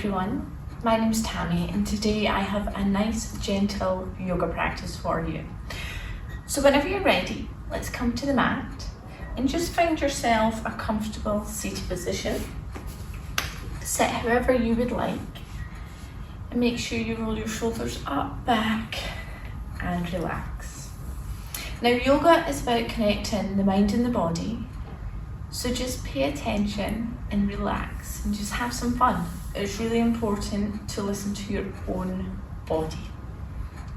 everyone, my name is Tammy and today I have a nice gentle yoga practice for you. So whenever you're ready, let's come to the mat and just find yourself a comfortable seated position. Sit however you would like and make sure you roll your shoulders up, back and relax. Now yoga is about connecting the mind and the body, so just pay attention and relax and just have some fun. It's really important to listen to your own body.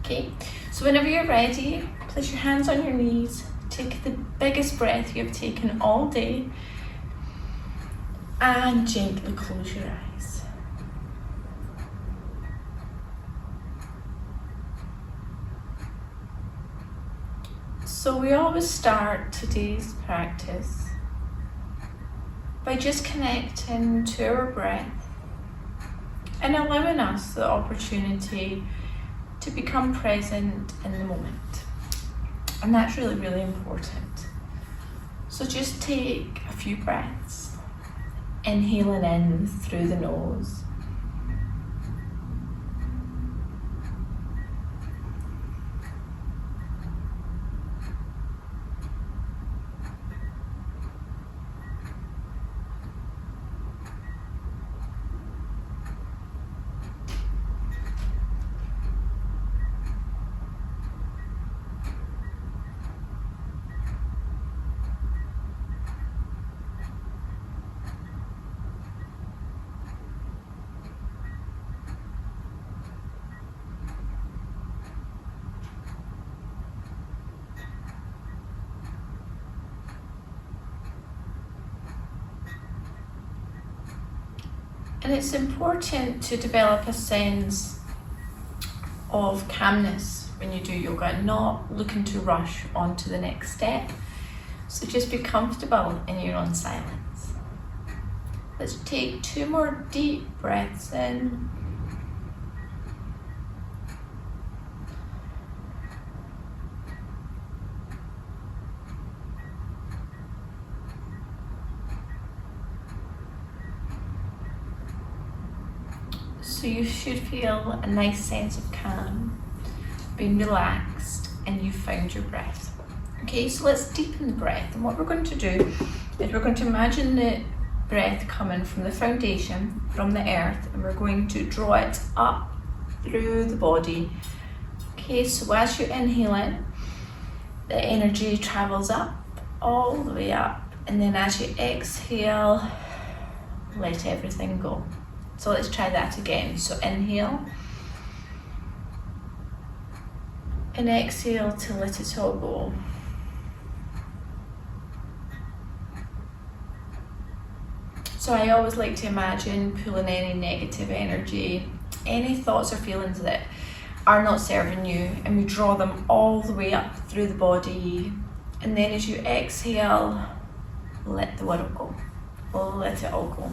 Okay, so whenever you're ready, place your hands on your knees, take the biggest breath you've taken all day and gently close your eyes. So we always start today's practice by just connecting to our breath and allowing us the opportunity to become present in the moment. And that's really, really important. So just take a few breaths, inhaling in through the nose. And it's important to develop a sense of calmness when you do yoga, not looking to rush on to the next step. So just be comfortable in your own silence. Let's take 2 more deep breaths in. So you should feel a nice sense of calm, being relaxed, and you've found your breath. Okay, so let's deepen the breath. And what we're going to do is we're going to imagine the breath coming from the foundation, from the earth, and we're going to draw it up through the body. Okay, so as you inhale in, the energy travels up, all the way up, and then as you exhale, let everything go. So let's try that again. So inhale and exhale to let it all go. So I always like to imagine pulling any negative energy, any thoughts or feelings that are not serving you, and we draw them all the way up through the body. And then as you exhale, let the world go. Let it all go.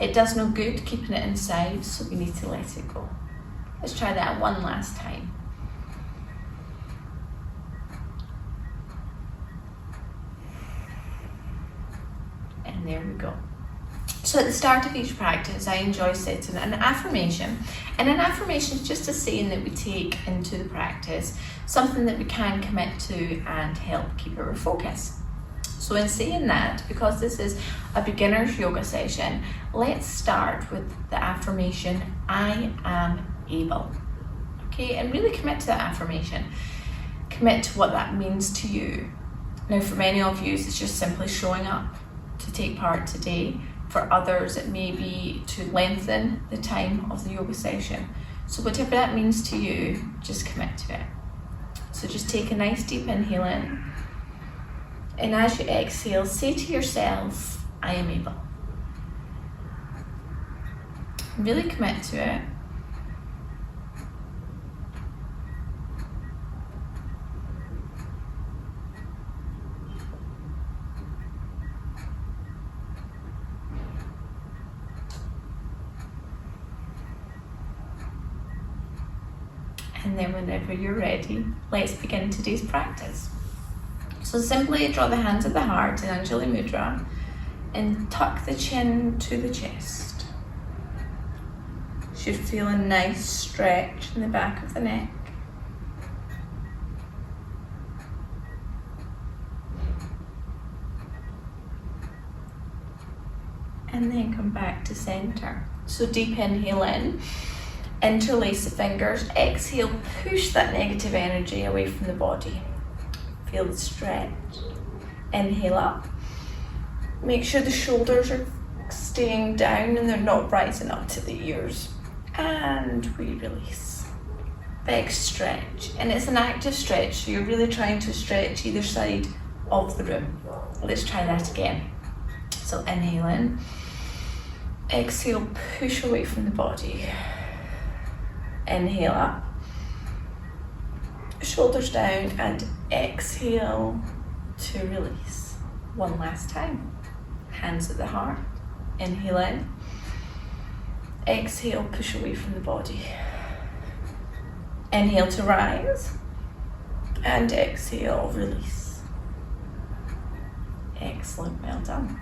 It does no good keeping it inside, so we need to let it go. Let's try that one last time. And there we go. So at the start of each practice, I enjoy setting an affirmation. And an affirmation is just a saying that we take into the practice, something that we can commit to and help keep our focus. So in saying that, because this is a beginner's yoga session, let's start with the affirmation, I am able. Okay, and really commit to that affirmation. Commit to what that means to you. Now for many of you, it's just simply showing up to take part today. For others, it may be to lengthen the time of the yoga session. So whatever that means to you, just commit to it. So just take a nice deep inhale in. And as you exhale, say to yourself, I am able. Really commit to it. And then whenever you're ready, let's begin today's practice. So simply draw the hands at the heart in Anjali Mudra and tuck the chin to the chest. Should feel a nice stretch in the back of the neck. And then come back to center. So deep inhale in, interlace the fingers, exhale, push that negative energy away from the body. Feel the stretch. Inhale up. Make sure the shoulders are staying down and they're not rising up to the ears. And we release. Big stretch. And it's an active stretch, so you're really trying to stretch either side of the room. Let's try that again. So inhale in. Exhale, push away from the body. Inhale up. Shoulders down and exhale to release. One last time. Hands at the heart. Inhale in. Exhale, push away from the body. Inhale to rise. And exhale, release. Excellent, well done.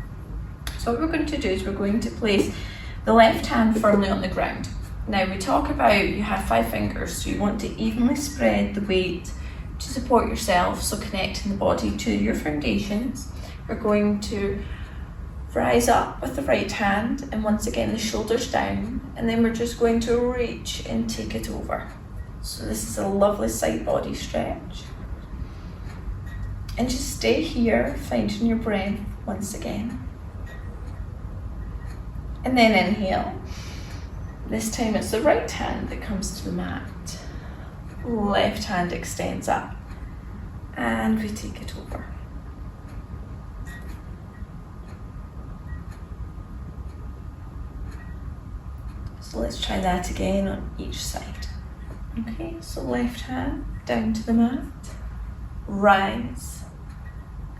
So what we're going to do is we're going to place the left hand firmly on the ground. Now we talk about you have 5 fingers, so you want to evenly spread the weight to support yourself, so connecting the body to your foundations. We're going to rise up with the right hand, and once again the shoulders down, and then we're just going to reach and take it over. So this is a lovely side body stretch. And just stay here, finding your breath once again. And then inhale. This time it's the right hand that comes to the mat. Left hand extends up. And we take it over. So let's try that again on each side. Okay, so left hand down to the mat. Rise.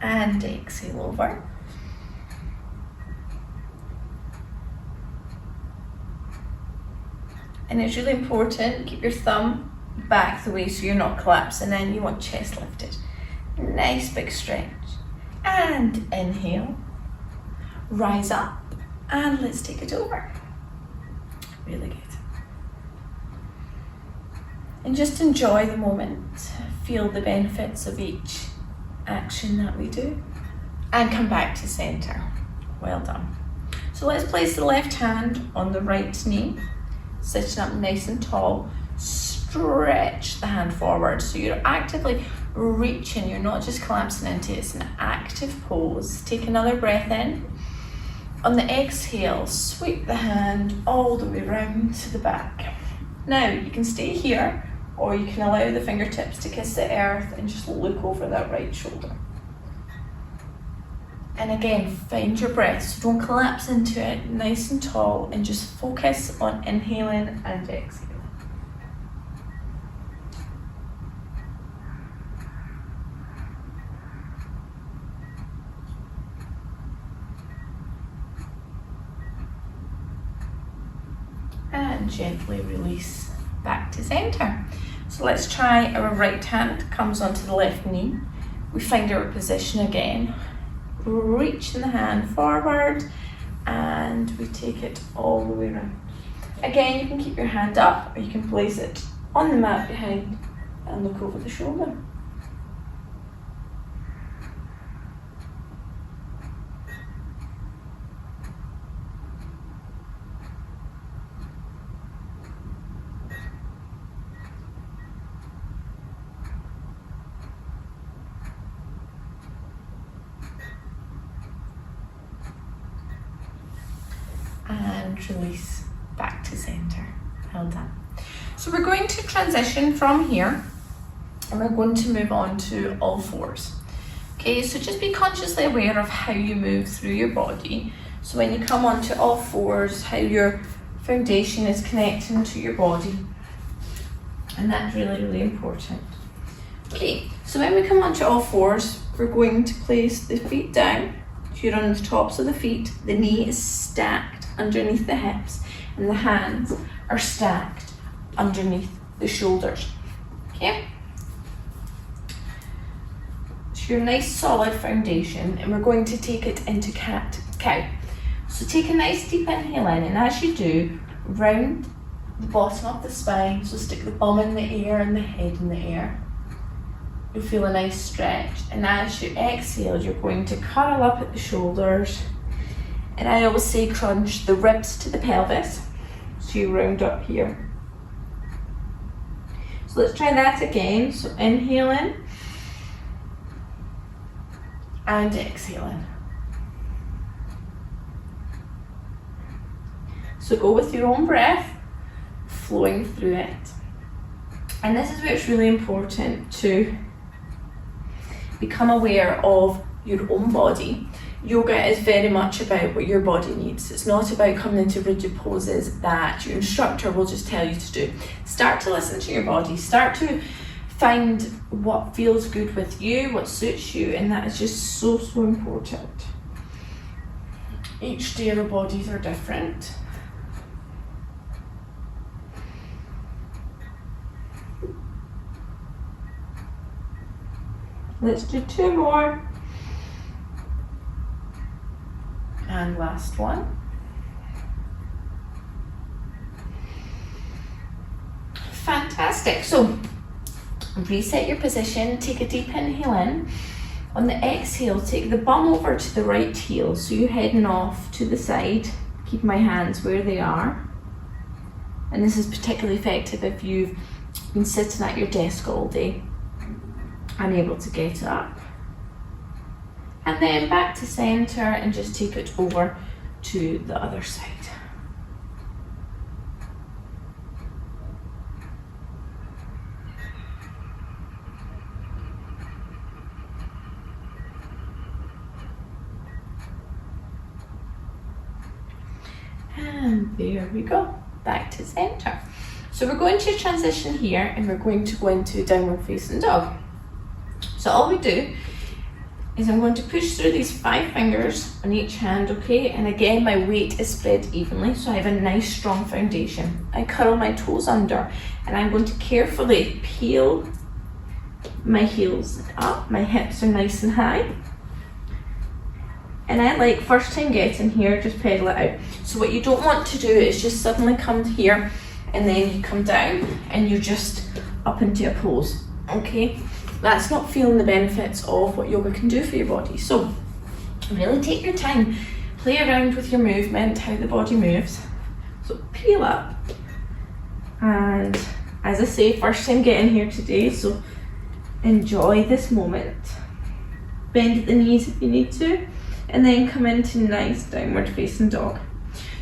And exhale over. And it's really important, keep your thumb back the way so you're not collapsing in. You want chest lifted. Nice big stretch. And inhale. Rise up. And let's take it over. Really good. And just enjoy the moment. Feel the benefits of each action that we do. And come back to center. Well done. So let's place the left hand on the right knee. Sitting up nice and tall, stretch the hand forward. So you're actively reaching, you're not just collapsing into it, it's an active pose. Take another breath in. On the exhale, sweep the hand all the way round to the back. Now you can stay here, or you can allow the fingertips to kiss the earth and just look over that right shoulder. And again, find your breath, so don't collapse into it, nice and tall, and just focus on inhaling and exhaling. And gently release back to center. So let's try our right hand comes onto the left knee. We find our position again. Reaching the hand forward and we take it all the way around. Again, you can keep your hand up or you can place it on the mat behind and look over the shoulder. And release back to center. Well done. So we're going to transition from here and we're going to move on to all fours. Okay, so just be consciously aware of how you move through your body. So when you come onto all fours, how your foundation is connecting to your body. And that's really, really important. Okay, so when we come onto all fours, we're going to place the feet down. So you're on the tops of the feet, the knee is stacked underneath the hips, and the hands are stacked underneath the shoulders. Okay? So your nice solid foundation, and we're going to take it into cat-cow. So take a nice deep inhale in, and as you do, round the bottom of the spine. So stick the bum in the air and the head in the air. You'll feel a nice stretch. And as you exhale, you're going to curl up at the shoulders. And I always say crunch the ribs to the pelvis. So you round up here. So let's try that again. So inhale in and exhale in. So go with your own breath, flowing through it. And this is where it's really important to become aware of your own body. Yoga is very much about what your body needs. It's not about coming into rigid poses that your instructor will just tell you to do. Start to listen to your body. Start to find what feels good with you, what suits you, and that is just so, so important. Each day our bodies are different. Let's do 2 more. And last one. Fantastic. So reset your position, take a deep inhale in. On the exhale, take the bum over to the right heel. So you're heading off to the side. Keep my hands where they are. And this is particularly effective if you've been sitting at your desk all day, unable to get up. And then back to center and just take it over to the other side. And there we go, back to center. So we're going to transition here and we're going to go into downward facing dog. So all we do is I'm going to push through these 5 fingers on each hand, okay? And again, my weight is spread evenly, so I have a nice strong foundation. I curl my toes under and I'm going to carefully peel my heels up. My hips are nice and high. And I like, first time getting here, just pedal it out. So what you don't want to do is just suddenly come here and then you come down and you're just up into a pose, okay? That's not feeling the benefits of what yoga can do for your body. So really take your time, play around with your movement, how the body moves. So peel up, and as I say, first time getting here today, so enjoy this moment. Bend at the knees if you need to, and then come into nice downward facing dog.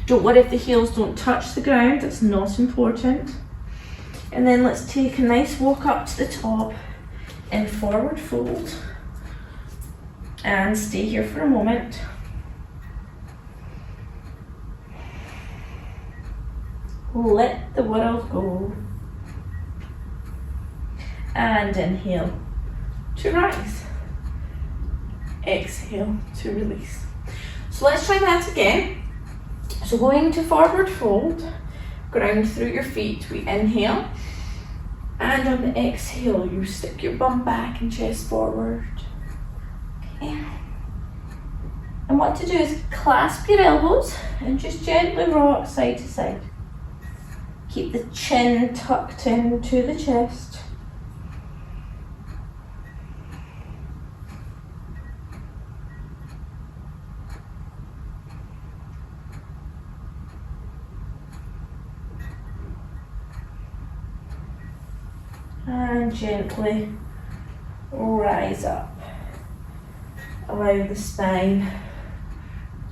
Don't worry if the heels don't touch the ground, that's not important. And then let's take a nice walk up to the top and forward fold, and stay here for a moment. Let the world go. And inhale to rise. Exhale to release. So let's try that again. So going to forward fold, ground through your feet, we inhale. And on the exhale, you stick your bum back and chest forward. Okay. And what to do is clasp your elbows and just gently rock side to side. Keep the chin tucked into the chest. And gently rise up. Allow the spine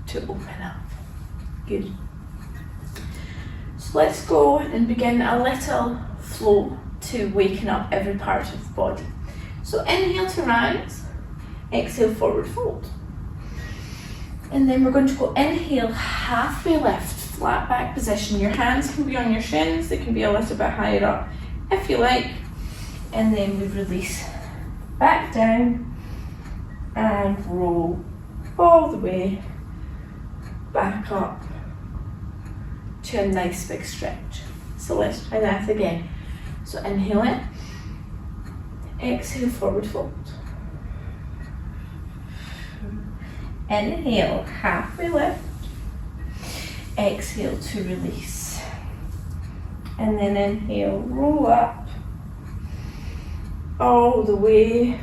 to open up. Good. So let's go and begin a little flow to waken up every part of the body. So inhale to rise, exhale forward fold. And then we're going to go inhale, halfway lift, flat back position. Your hands can be on your shins, they can be a little bit higher up if you like. And then we release back down and roll all the way back up to a nice big stretch. So let's try that again. So inhale in, exhale forward fold. Inhale, halfway lift, exhale to release. And then inhale, roll up all the way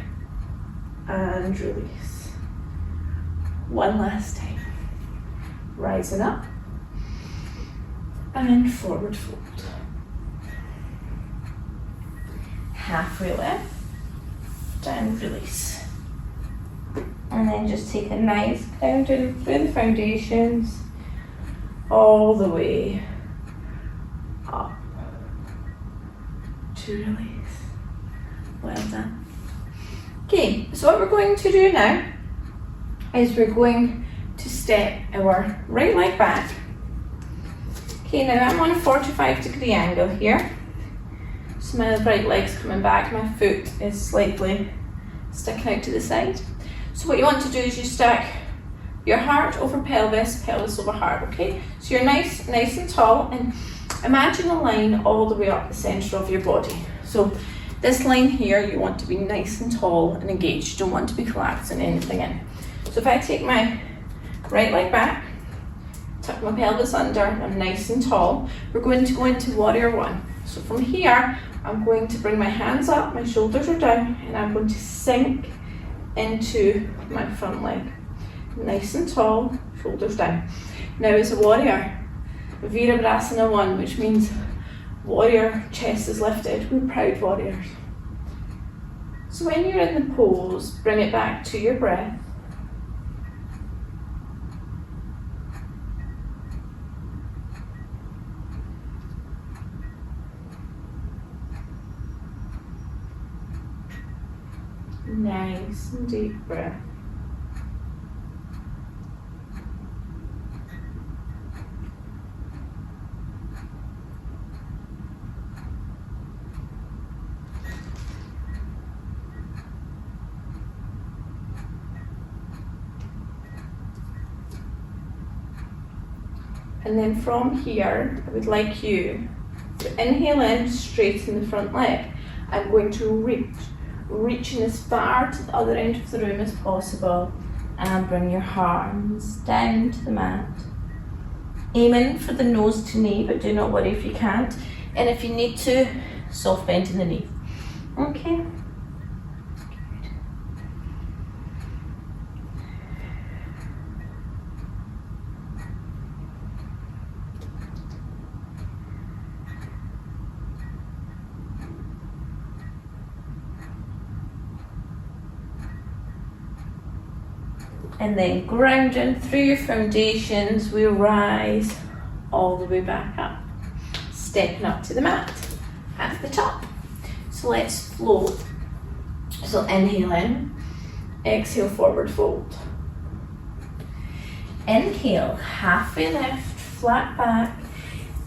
and release. One last time. Rising up and forward fold. Halfway lift and release. And then just take a nice count in through the foundations all the way up to release. Well done. Okay, so what we're going to do now is we're going to step our right leg back. Okay, now I'm on a 45-degree angle here. So my right leg's coming back, my foot is slightly sticking out to the side. So what you want to do is you stack your heart over pelvis, pelvis over heart, okay? So you're nice and tall, and imagine a line all the way up the centre of your body. So this line here, you want to be nice and tall and engaged. You don't want to be collapsing anything in. So if I take my right leg back, tuck my pelvis under, I'm nice and tall, we're going to go into warrior one. So from here, I'm going to bring my hands up, my shoulders are down, and I'm going to sink into my front leg. Nice and tall, shoulders down. Now as a warrior, Virabhadrasana 1, which means warrior, chest is lifted, we're proud warriors. So when you're in the pose, bring it back to your breath. Nice and deep breath. And then from here, I would like you to inhale in, straighten the front leg. I'm going to reaching as far to the other end of the room as possible, and bring your arms down to the mat. Aiming for the nose to knee, but do not worry if you can't. And if you need to, soft bend in the knee. Okay. And then grounding through your foundations, we rise all the way back up, stepping up to the mat at the top. So let's float. So inhale in, exhale, forward fold. Inhale, halfway lift, flat back,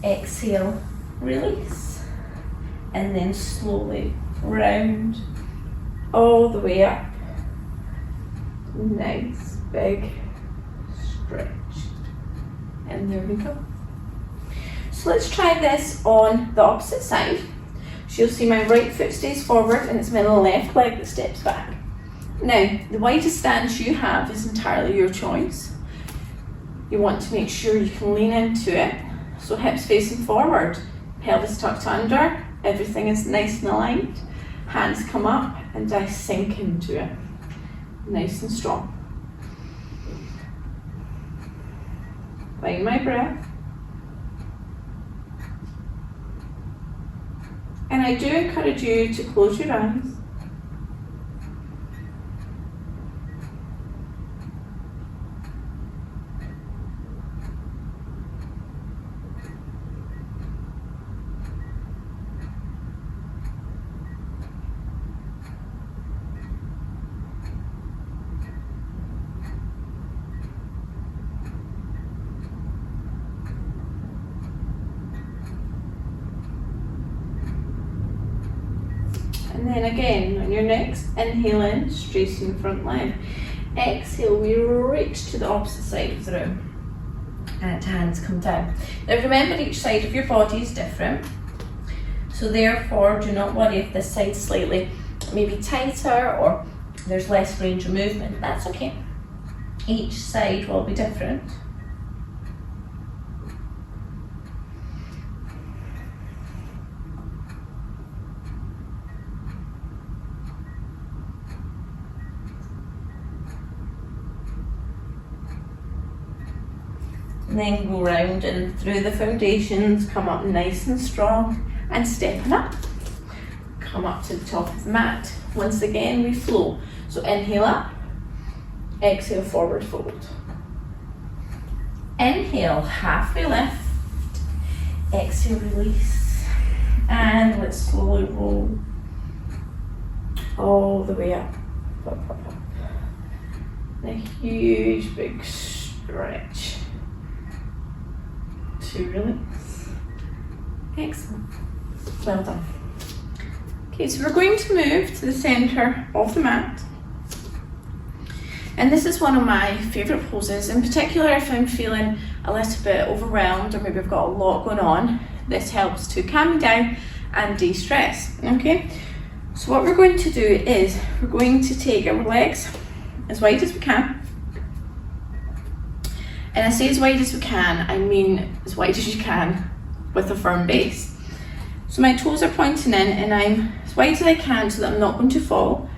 exhale, release. And then slowly round all the way up. Nice. Big stretch, and there we go. So let's try this on the opposite side. So you'll see my right foot stays forward and it's my left leg that steps back. Now, the widest stance you have is entirely your choice. You want to make sure you can lean into it. So hips facing forward, pelvis tucked under, everything is nice and aligned. Hands come up and I sink into it, nice and strong. Find my breath. And I do encourage you to close your eyes. And then again, on your next inhale in, straighten the front leg. Exhale, we reach to the opposite side of the room. And hands come down. Now remember, each side of your body is different. So therefore, do not worry if this side's slightly maybe tighter or there's less range of movement. That's okay. Each side will be different. And then go round and through the foundations, come up nice and strong and stepping up. Come up to the top of the mat. Once again, we flow. So inhale up, exhale, forward fold. Inhale, halfway lift, exhale, release. And let's slowly roll all the way up, up, up, up. And a huge big stretch to release. Excellent. Well done. Okay, so we're going to move to the centre of the mat. And this is one of my favourite poses, in particular if I'm feeling a little bit overwhelmed or maybe I've got a lot going on. This helps to calm me down and de-stress, okay? So what we're going to do is we're going to take our legs as wide as we can. And I say as wide as we can, I mean as wide as you can with a firm base. So my toes are pointing in and I'm as wide as I can so that I'm not going to fall.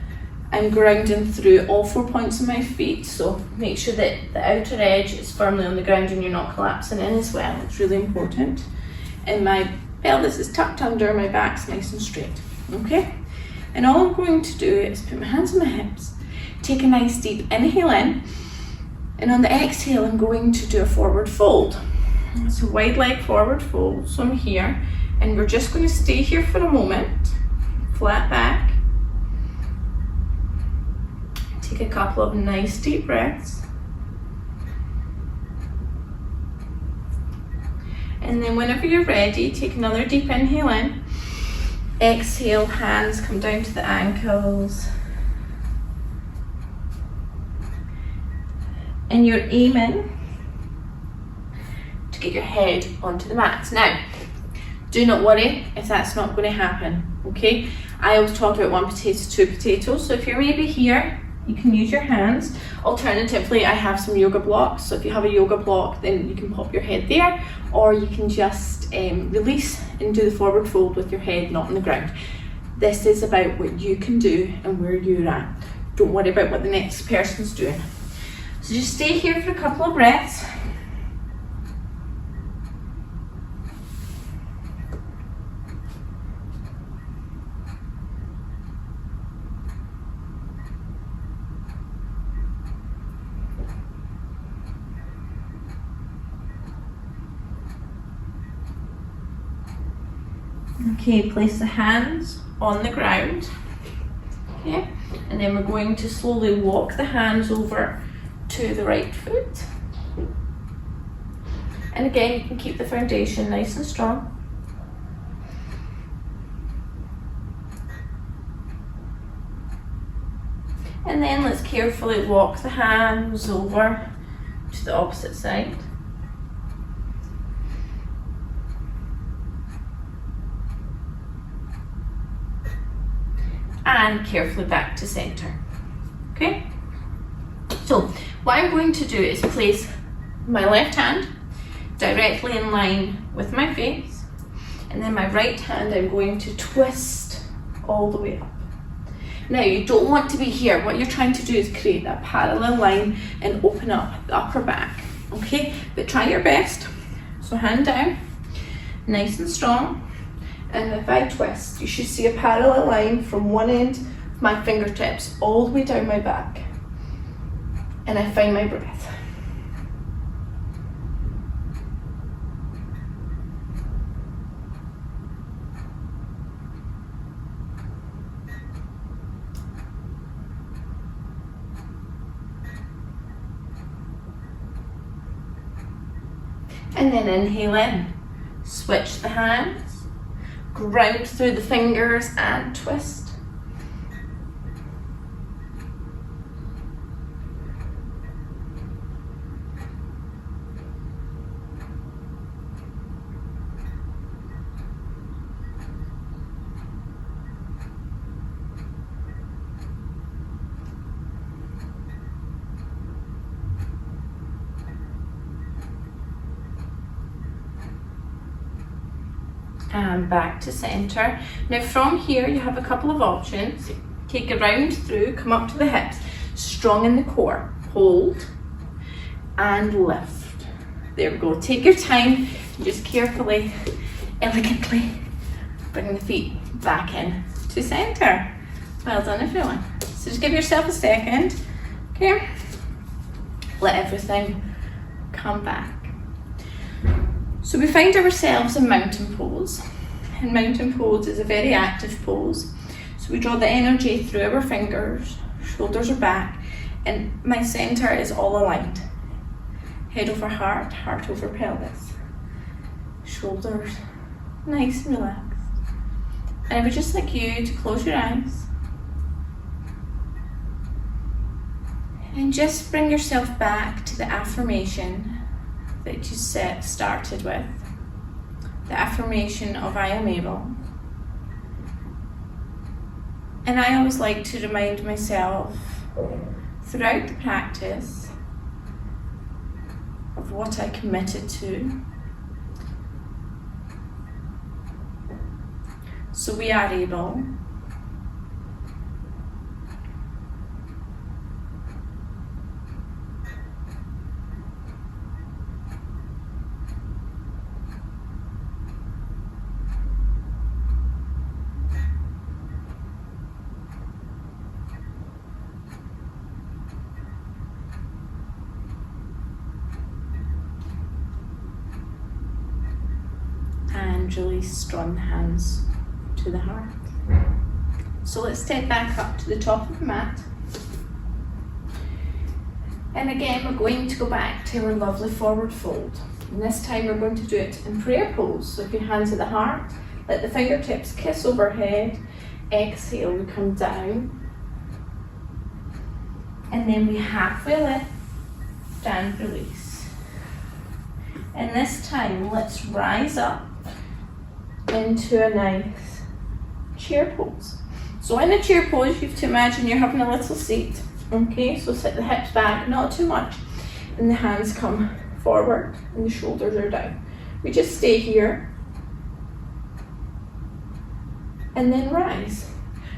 I'm grounding through all 4 points of my feet, so make sure that the outer edge is firmly on the ground and you're not collapsing in as well. It's really important. And my pelvis is tucked under, my back's nice and straight, okay? And all I'm going to do is put my hands on my hips, take a nice deep inhale in, and on the exhale I'm going to do a forward fold. So wide leg forward fold, so I'm here, and we're just going to stay here for a moment, flat back. Take a couple of nice deep breaths. And then whenever you're ready, take another deep inhale in. Exhale, hands come down to the ankles. And you're aiming to get your head onto the mat. Now, do not worry if that's not going to happen, okay? I always talk about 1 potato, 2 potatoes. So if you're maybe here, you can use your hands. Alternatively, I have some yoga blocks. So if you have a yoga block, then you can pop your head there, or you can just release and do the forward fold with your head not on the ground. This is about what you can do and where you're at. Don't worry about what the next person's doing. So just stay here for a couple of breaths. Okay, place the hands on the ground, okay, and then we're going to slowly walk the hands over to the right foot. And again, you can keep the foundation nice and strong. And then let's carefully walk the hands over to the opposite side. And carefully back to center, okay? So what I'm going to do is place my left hand directly in line with my face, and then my right hand I'm going to twist all the way up. Now you don't want to be here. What you're trying to do is create that parallel line and open up the upper back, okay? But try your best. So hand down, nice and strong. And if I twist, you should see a parallel line from one end of my fingertips all the way down my back. And I find my breath. And then inhale in, switch the hands. Ground through the fingers and twist. And back to center. Now from here you have a couple of options. Take a round through, come up to the hips, strong in the core, hold and lift. There we go. Take your time, just carefully, elegantly bring the feet back in to center. Well done, everyone. So just give yourself a second, okay? Let everything come back. So we find ourselves in mountain pose. And mountain pose is a very active pose. So we draw the energy through our fingers, shoulders are back, and my center is all aligned. Head over heart, heart over pelvis. Shoulders nice and relaxed. And I would just like you to close your eyes and just bring yourself back to the affirmation that you started with. The affirmation of I am able. And I always like to remind myself throughout the practice of what I committed to. So we are able. And release strong hands to the heart. So let's step back up to the top of the mat. And again, we're going to go back to our lovely forward fold. And this time we're going to do it in prayer pose. So if your hands at the heart, let the fingertips kiss overhead. Exhale, we come down. And then we halfway lift and release. And this time, let's rise up into a nice chair pose. So in a chair pose, you have to imagine you're having a little seat. Okay, so sit the hips back, not too much, and the hands come forward and the shoulders are down. We just stay here and then rise.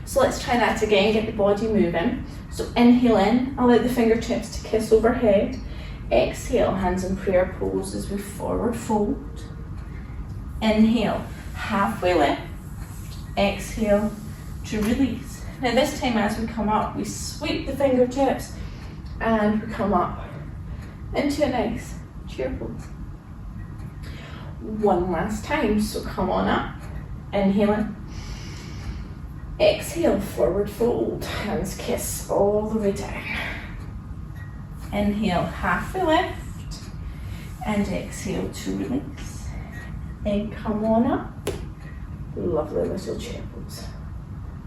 So let's try that again, get the body moving. So inhale in, allow the fingertips to kiss overhead. Exhale, hands in prayer pose as we forward fold. Inhale, halfway lift. Exhale to release. Now this time as we come up, we sweep the fingertips and we come up into a nice chair pose. One last time, so come on up. Inhale in. Exhale, forward fold, hands kiss all the way down. Inhale, halfway lift, and exhale to release. And come on up, lovely little chair pose.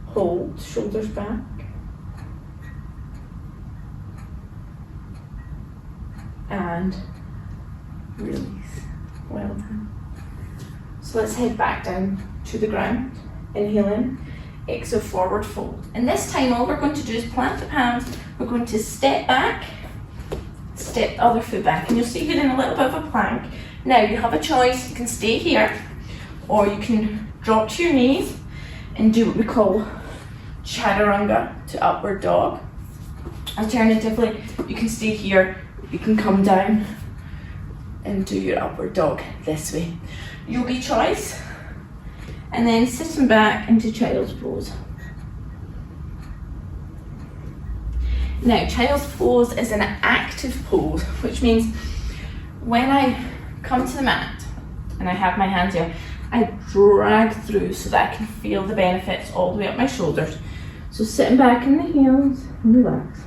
Hold, shoulders back. And release, well done. So let's head back down to the ground. Inhale in. Exhale, forward fold. And this time all we're going to do is plant the palms. We're going to step back, step the other foot back, and you'll see you're in a little bit of a plank. Now you have a choice, you can stay here or you can drop to your knees and do what we call chaturanga to upward dog. Alternatively, you can stay here, you can come down and do your upward dog this way. Yogi choice. And then sitting back into child's pose. Now, child's pose is an active pose, which means when I come to the mat and I have my hands here, I drag through so that I can feel the benefits all the way up my shoulders. So sitting back in the heels and relax.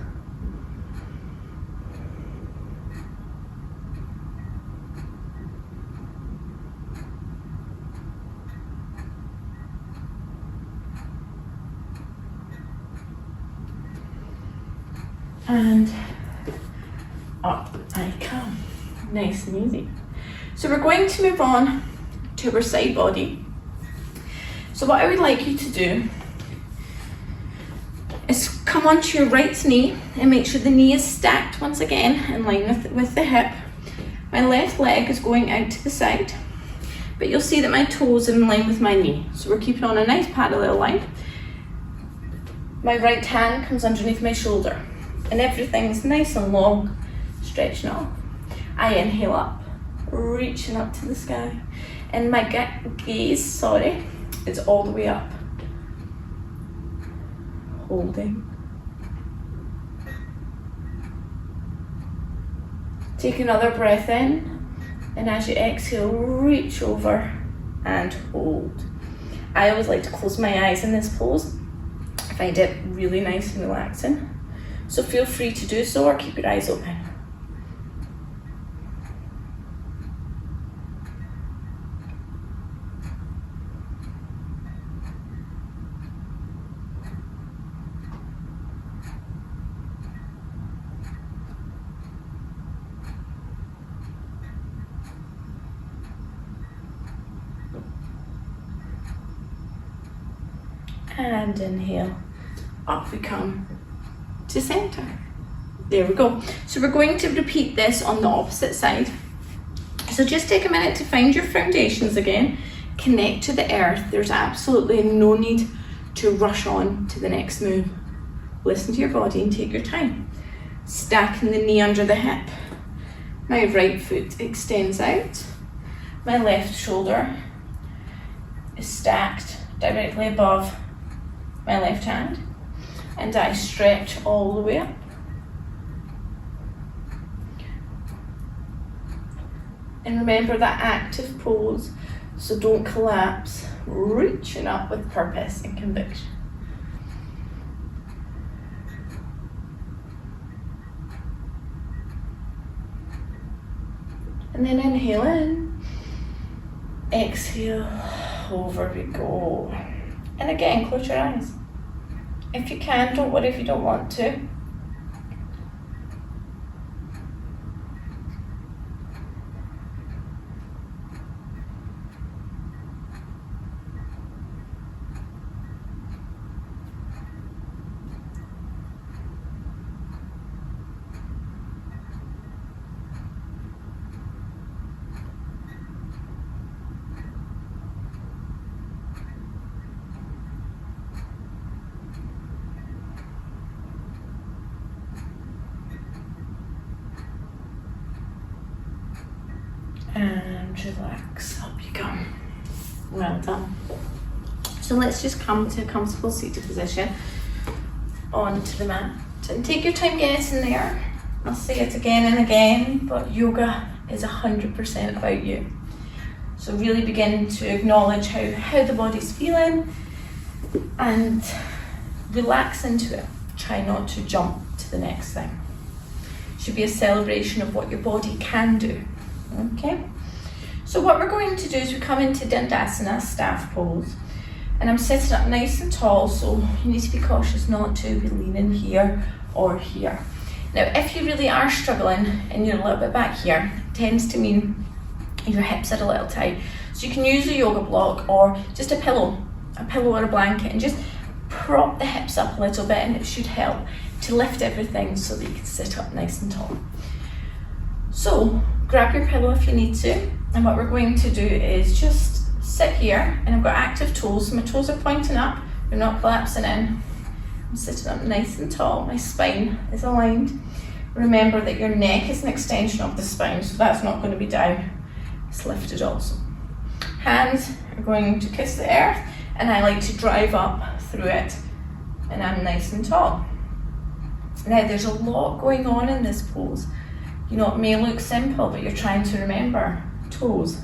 And up I come, nice and easy. So we're going to move on to our side body. So what I would like you to do is come onto your right knee and make sure the knee is stacked once again in line with the hip. My left leg is going out to the side, but you'll see that my toes are in line with my knee. So we're keeping on a nice parallel line. My right hand comes underneath my shoulder. And everything's nice and long, stretching off. I inhale up reaching up to the sky. And my gaze, is all the way up. Holding. Take another breath in, and as you exhale, reach over and hold. I always like to close my eyes in this pose. I find it really nice and relaxing. So feel free to do so or keep your eyes open. And inhale, up we come to center. There we go. So we're going to repeat this on the opposite side. So just take a minute to find your foundations again, connect to the earth. There's absolutely no need to rush on to the next move. Listen to your body and take your time. Stacking the knee under the hip. My right foot extends out. My left shoulder is stacked directly above my left hand, and I stretch all the way up. And remember that active pose, so don't collapse, reaching up with purpose and conviction. And then inhale in, exhale, over we go. And again, close your eyes. If you can, don't worry if you don't want to. And relax, up you come. Well done. So let's just come to a comfortable seated position onto the mat. And take your time getting there. I'll say it again and again, but yoga is 100% about you. So really begin to acknowledge how the body's feeling and relax into it. Try not to jump to the next thing. Should be a celebration of what your body can do. Okay, so what we're going to do is we come into Dandasana, staff pose, and I'm sitting up nice and tall, so you need to be cautious not to be leaning here or here. Now, if you really are struggling and you're a little bit back here, it tends to mean your hips are a little tight. So you can use a yoga block or just a pillow or a blanket, and just prop the hips up a little bit, and it should help to lift everything so that you can sit up nice and tall. So grab your pillow if you need to, and what we're going to do is just sit here, and I've got active toes, so my toes are pointing up, they're not collapsing in. I'm sitting up nice and tall, my spine is aligned. Remember that your neck is an extension of the spine, so that's not going to be down, it's lifted also. Hands are going to kiss the earth, and I like to drive up through it, and I'm nice and tall. Now there's a lot going on in this pose. You know, it may look simple, but you're trying to remember toes,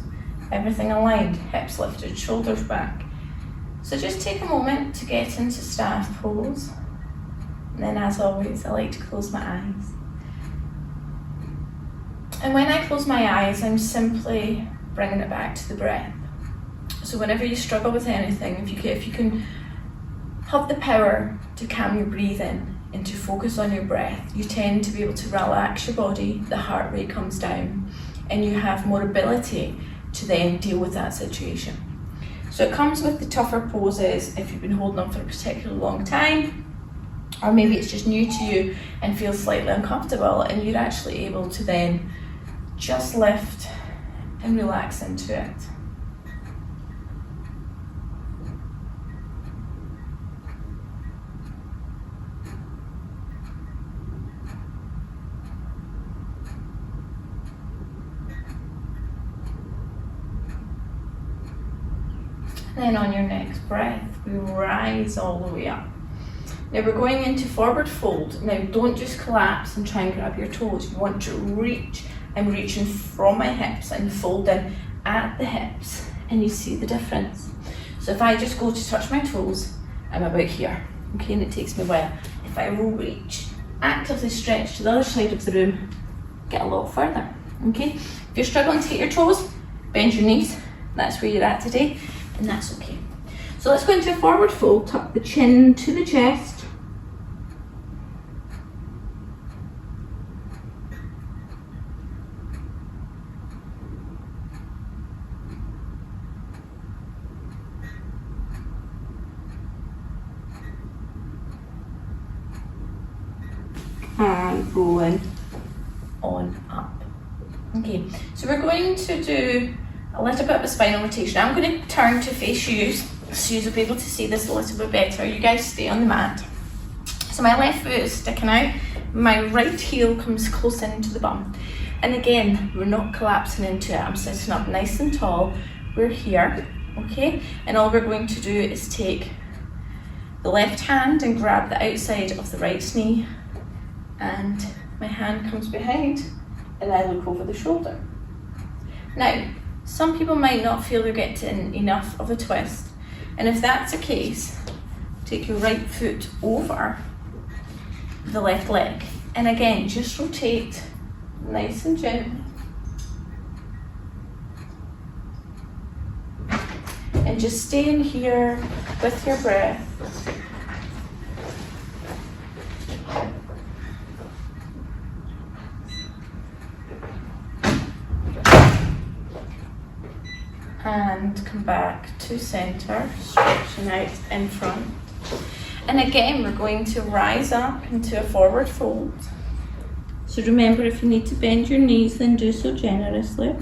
everything aligned, hips lifted, shoulders back. So just take a moment to get into staff pose. And then, as always, I like to close my eyes. And when I close my eyes, I'm simply bringing it back to the breath. So whenever you struggle with anything, if you can have the power to calm your breathing and to focus on your breath, you tend to be able to relax your body, the heart rate comes down, and you have more ability to then deal with that situation. So it comes with the tougher poses if you've been holding them for a particularly long time, or maybe it's just new to you and feels slightly uncomfortable, and you're actually able to then just lift and relax into it. Then on your next breath, we rise all the way up. Now we're going into forward fold. Now don't just collapse and try and grab your toes. You want to reach. I'm reaching from my hips and folding at the hips, and you see the difference. So if I just go to touch my toes, I'm about here, okay, and it takes me a while. If I reach, actively stretch to the other side of the room, get a lot further, okay? If you're struggling to get your toes, bend your knees. That's where you're at today, and that's okay. So let's go into a forward fold, tuck the chin to the chest. And rolling on up. Okay, so we're going to do a little bit of a spinal rotation. I'm going to turn to face yous, so you'll be able to see this a little bit better. You guys stay on the mat. So my left foot is sticking out, my right heel comes close into the bum. And again, we're not collapsing into it. I'm sitting up nice and tall. We're here, okay? And all we're going to do is take the left hand and grab the outside of the right knee, and my hand comes behind and I look over the shoulder. Now, some people might not feel they're getting enough of a twist, and if that's the case, take your right foot over the left leg, and again, just rotate nice and gently. And just stay in here with your breath. And come back to center, stretching out in front. And again, we're going to rise up into a forward fold. So remember, if you need to bend your knees, then do so generously.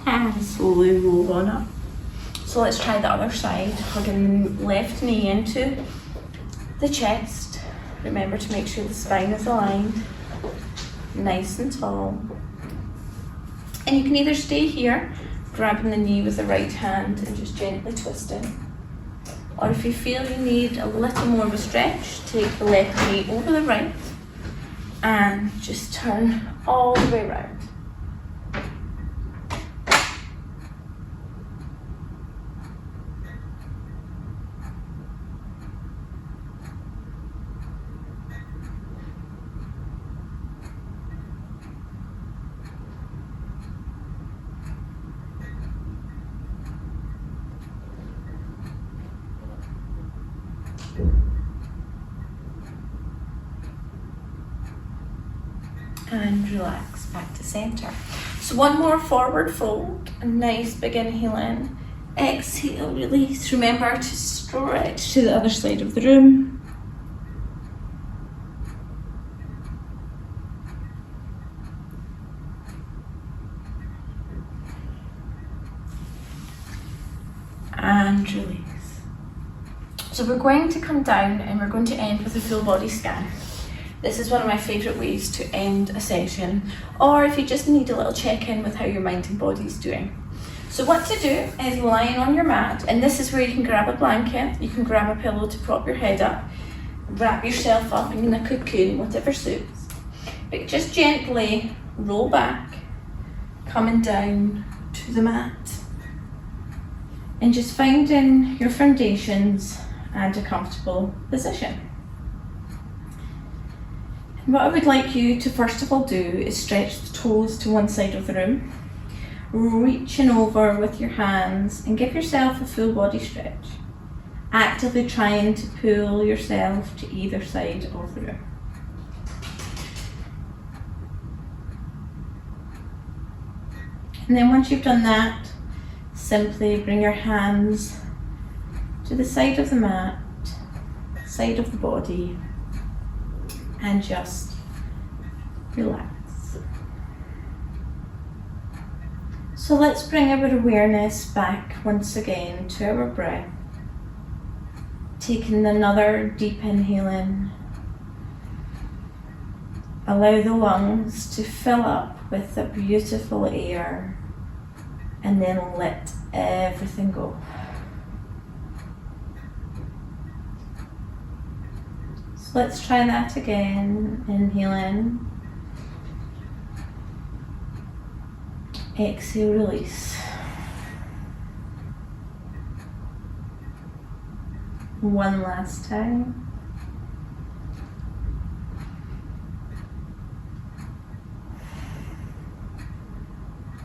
And slowly roll on up. So let's try the other side, hugging the left knee into the chest. Remember to make sure the spine is aligned, nice and tall. And you can either stay here, grabbing the knee with the right hand and just gently twisting. Or if you feel you need a little more of a stretch, take the left knee over the right and just turn all the way around. And relax back to center. So one more forward fold, a nice big inhale in, exhale, release. Remember to stretch to the other side of the room. And release. So we're going to come down and we're going to end with a full body scan. This is one of my favourite ways to end a session, or if you just need a little check-in with how your mind and body is doing. So what to do is lying on your mat, and this is where you can grab a blanket, you can grab a pillow to prop your head up, wrap yourself up in a cocoon, whatever suits. But just gently roll back, coming down to the mat, and just finding your foundations and a comfortable position. What I would like you to first of all do is stretch the toes to one side of the room, reaching over with your hands and give yourself a full body stretch, actively trying to pull yourself to either side of the room. And then once you've done that, simply bring your hands to the side of the mat, side of the body, and just relax. So let's bring our awareness back once again to our breath. Taking another deep inhale in. Allow the lungs to fill up with the beautiful air and then let everything go. So let's try that again. Inhale in. Exhale, release. One last time.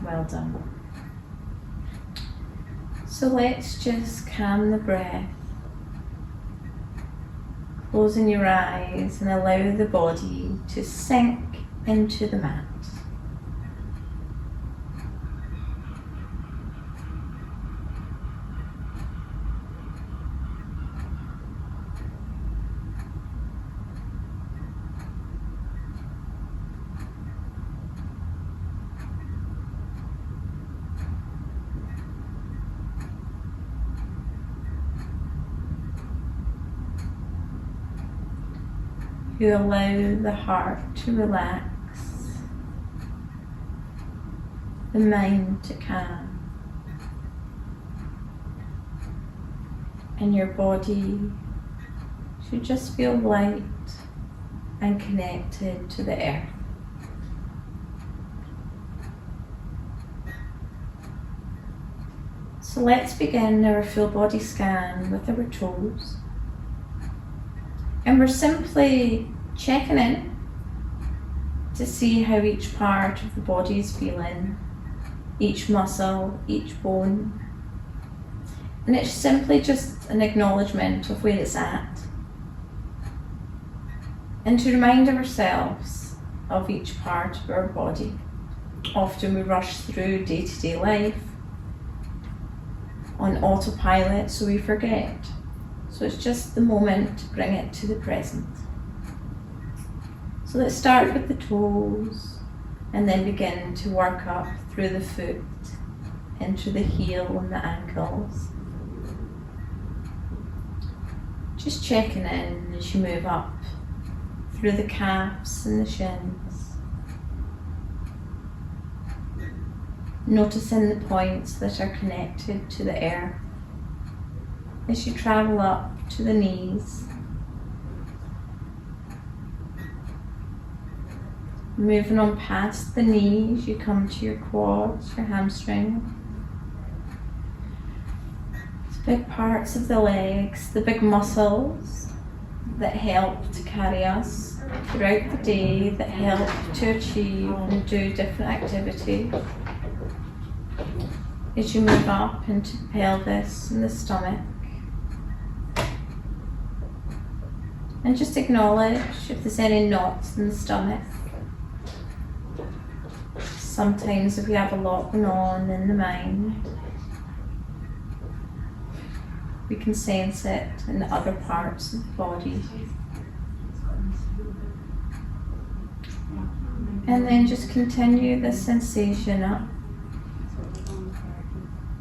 Well done. So let's just calm the breath, closing your eyes and allow the body to sink into the mat. You allow the heart to relax, the mind to calm, and your body should just feel light and connected to the earth. So let's begin our full body scan with our toes. And we're simply checking in to see how each part of the body is feeling, each muscle, each bone. And it's simply just an acknowledgement of where it's at. And to remind ourselves of each part of our body. Often we rush through day-to-day life on autopilot, so we forget. So it's just the moment to bring it to the present. So let's start with the toes and then begin to work up through the foot, into the heel and the ankles. Just checking in as you move up through the calves and the shins. Noticing the points that are connected to the earth. As you travel up to the knees, moving on past the knees, you come to your quads, your hamstring, the big parts of the legs, the big muscles that help to carry us throughout the day, that help to achieve and do different activities. As you move up into the pelvis and the stomach, and just acknowledge if there's any knots in the stomach. Sometimes if we have a lot going on in the mind, we can sense it in the other parts of the body. And then just continue the sensation up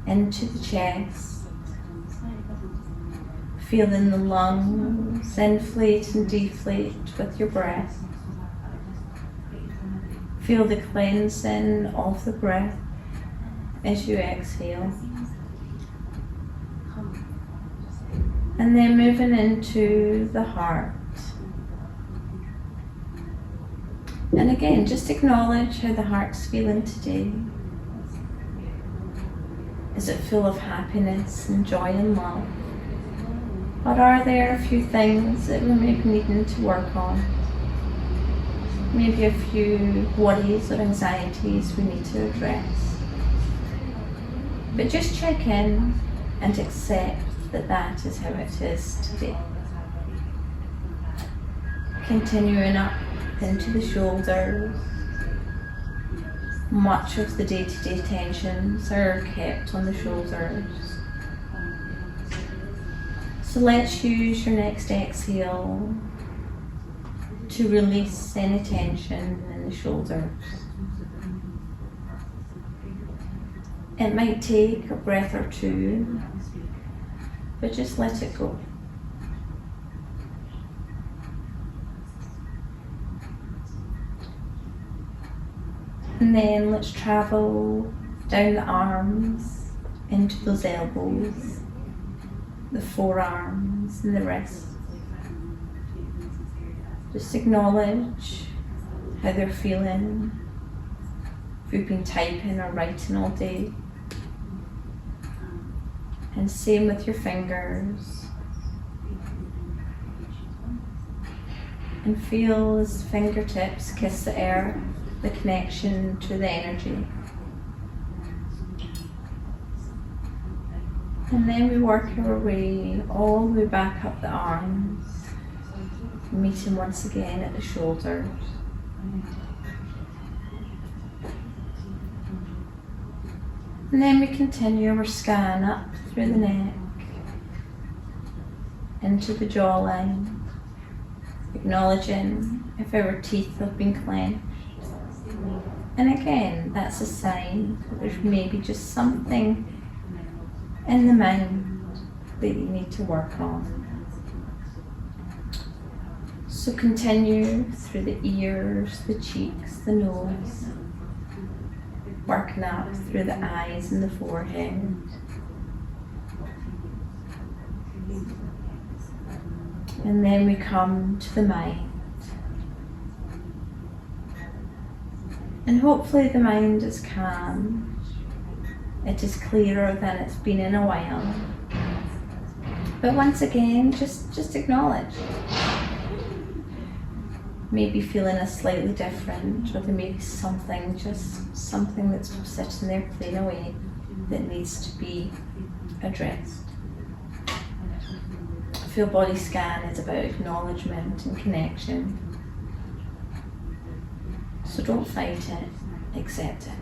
into the chest. Feeling the lungs inflate and deflate with your breath. Feel the cleansing of the breath as you exhale. And then moving into the heart. And again, just acknowledge how the heart's feeling today. Is it full of happiness and joy and love? Or are there a few things that we may be needing to work on? Maybe a few worries or anxieties we need to address. But just check in and accept that that is how it is today. Continuing up into the shoulders. Much of the day-to-day tensions are kept on the shoulders. So let's use your next exhale to release any tension in the shoulders. It might take a breath or two, but just let it go. And then let's travel down the arms into those elbows, the forearms and the wrists. Just acknowledge how they're feeling. If you've been typing or writing all day. And same with your fingers. And feel as fingertips kiss the earth, the connection to the energy. And then we work our way all the way back up the arms, meeting once again at the shoulders. And then we continue our scan up through the neck, into the jawline, acknowledging if our teeth have been clenched. And again, that's a sign that there's maybe just something in the mind that you need to work on. So continue through the ears, the cheeks, the nose, working up through the eyes and the forehead. And then we come to the mind. And hopefully the mind is calm. It is clearer than it's been in a while. But once again, just acknowledge. Maybe feeling a slightly different, or there may be something that's sitting there playing away that needs to be addressed. A full body scan is about acknowledgement and connection. So don't fight it, accept it.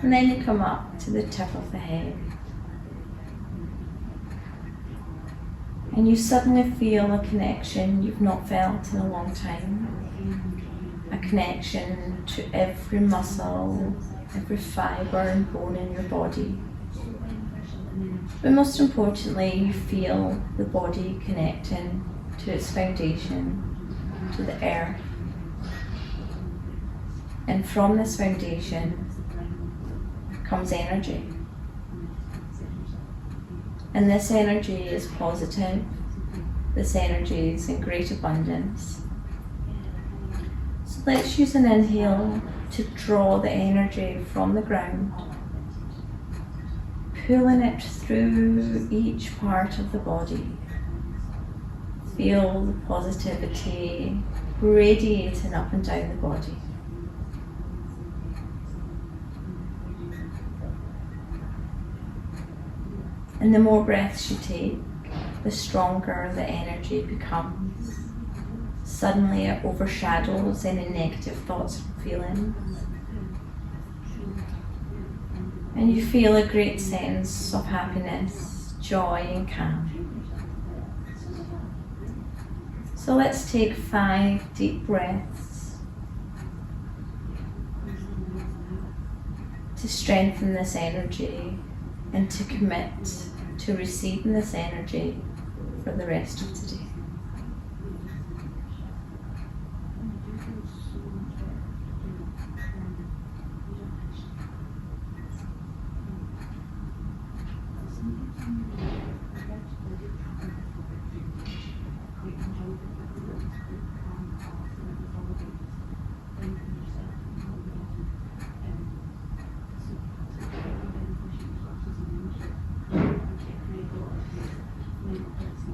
And then you come up to the tip of the head. And you suddenly feel a connection you've not felt in a long time. A connection to every muscle, every fibre and bone in your body. But most importantly, you feel the body connecting to its foundation, to the earth. And from this foundation comes energy. And this energy is positive. This energy is in great abundance. So let's use an inhale to draw the energy from the ground, pulling it through each part of the body. Feel the positivity radiating up and down the body. And the more breaths you take, the stronger the energy becomes. Suddenly it overshadows any negative thoughts and feelings. And you feel a great sense of happiness, joy and calm. So let's take 5 deep breaths to strengthen this energy and to commit to receiving this energy for the rest of today.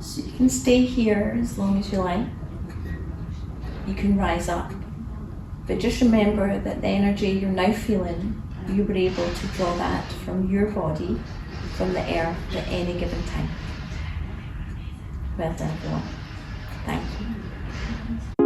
So you can stay here as long as you like. You can rise up. But just remember that the energy you're now feeling, you were able to draw that from your body, from the earth at any given time. Well done, everyone. Thank you.